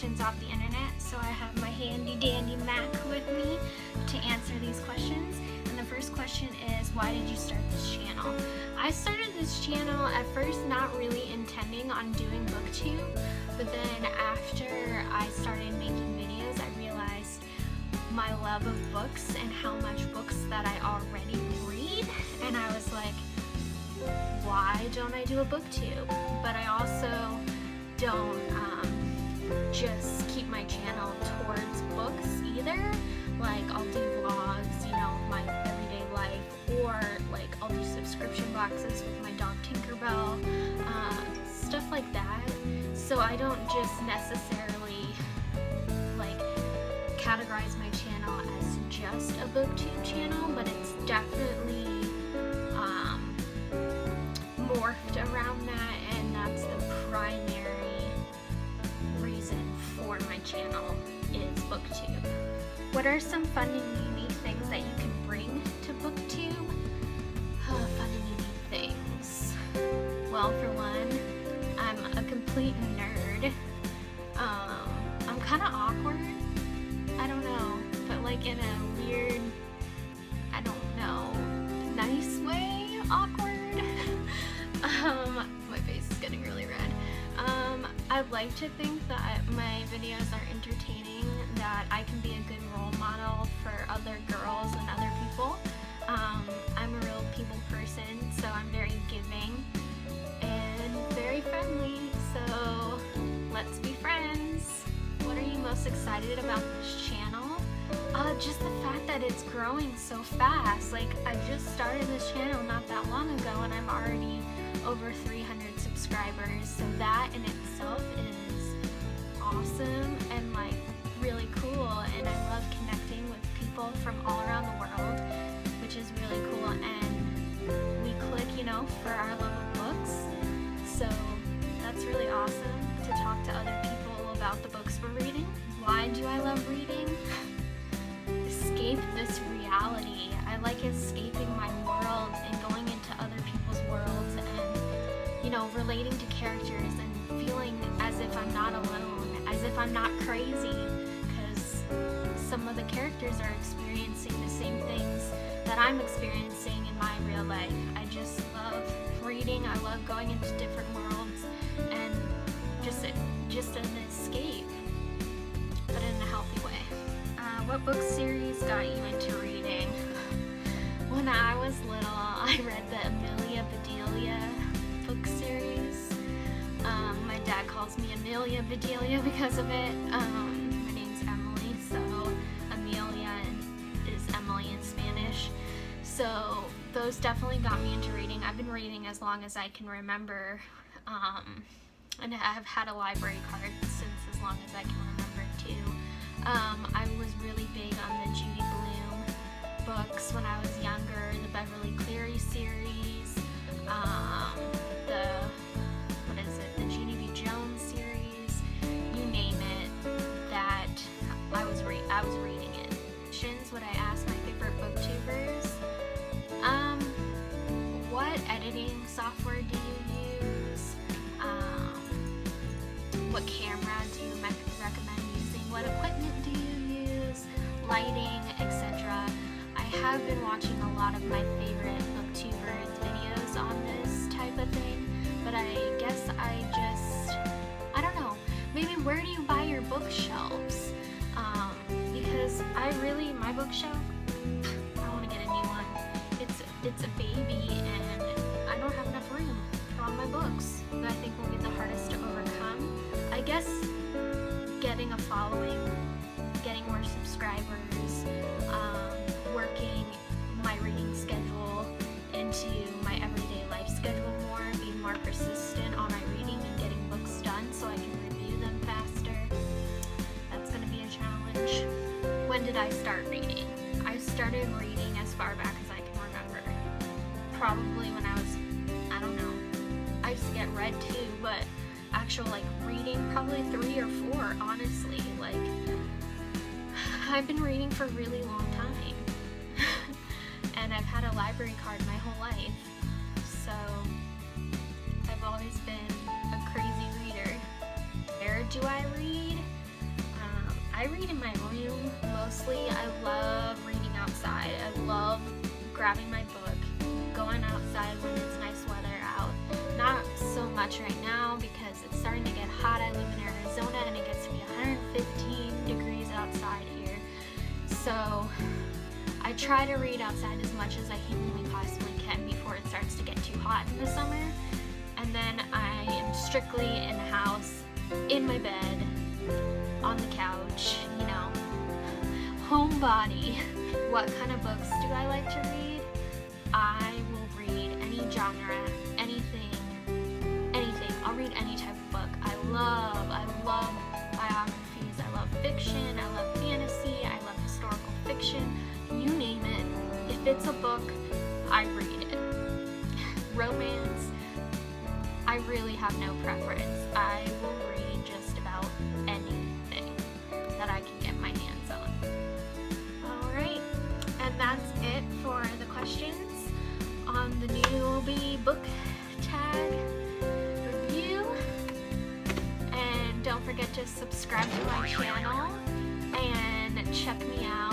questions off the internet, so I have my handy dandy Mac with me to answer these questions. And the first question is, why did you start this channel? I started this channel at first not really intending on doing Booktube, but then after I started making videos, I realized my love of books and how much books that I already read, and I was like, why don't I do a Booktube? But I also don't just keep my channel towards books either. Like, I'll do vlogs, you know, my everyday life, or like I'll do subscription boxes with my dog Tinkerbell, stuff like that. So I don't just necessarily like categorize my channel as just a Booktube channel, but it's definitely morphed around that, and that's the primary reason for my channel is Booktube. What are some fun and unique things that you can bring to Booktube? Fun and unique things. Well, for one, I'm a complete nerd. I'm kind of awkward. I don't know, but like in a weird, I don't know, nice way awkward. My face is getting really red. I'd like to think that my videos are entertaining, that I can be a good role model for other girls and other people. I'm a real people person, so I'm very giving and very friendly, so let's be friends. What are you most excited about this channel? Just the fact that it's growing so fast. Like, I just started this channel not that long ago and I'm already over 300 subscribers, so that in itself is awesome and like really cool, and I love connecting with people from all around the world, which is really cool, and we click, you know, for our love of books, so that's really awesome to talk to other people about the books we're reading. Why do I love reading? Escape this reality. I like escaping my world and going into other people's worlds and, you know, relating to characters and feeling as if I'm not alone, as if I'm not crazy, because some of the characters are experiencing the same things that I'm experiencing in my real life. I just love reading. I love going into different worlds and just an escape, but in a healthy way. What book series got you into reading? When I was little, I read the Amelia Bedelia book series. My dad calls me Amelia Bedelia because of it. My name's Emily, so Amelia is Emily in Spanish. So those definitely got me into reading. I've been reading as long as I can remember, and I've had a library card since as long as I can remember too. I was really big on the Judy Blume books when I was younger, the Beverly Cleary series, the Jeannie B. Jones series, you name it, that I was reading it. Would I ask my favorite booktubers? What editing software do you use? What camera do you recommend using? What equipment do you use? Lighting, etc. I have been watching a lot of my favorite booktubers videos on this type of thing, but I guess I don't know, maybe where do you buy your bookshelves? Because my bookshelf, I want to get a new one. It's a baby and I don't have enough room for all my books. That I think will be the hardest to overcome. I guess getting a following, getting more subscribers, working my reading schedule into my everyday life schedule more, being more persistent on my reading and getting books done so I can review them faster. That's going to be a challenge. When did I start reading? I started reading as far back as I can remember. Probably when I was, I don't know, I used to get read too, but actual like reading, probably 3 or 4, honestly. Like, I've been reading for a really long time. And I've had a library card my whole life. So I've always been a crazy reader. Where do I read? I read in my room mostly. I love reading outside. I love grabbing my book, going outside when it's nice weather out. Not so much right now because it's starting to get hot. I live in Arizona and it gets to be 115 degrees outside here. So I try to read outside as much as I humanly possibly can before it starts to get too hot in the summer. And then I am strictly in the house, in my bed, on the couch, you know, homebody. What kind of books do I like to read? I will read any genre, anything. I'll read any type of book. I love biographies. I love fiction. I love fantasy. I love historical fiction. You name it. If it's a book, I read it. Romance, I really have no preference. I will read just about anything that I can get my hands on. Alright, and that's it for the questions on the newbie book tag review. And don't forget to subscribe to my channel and check me out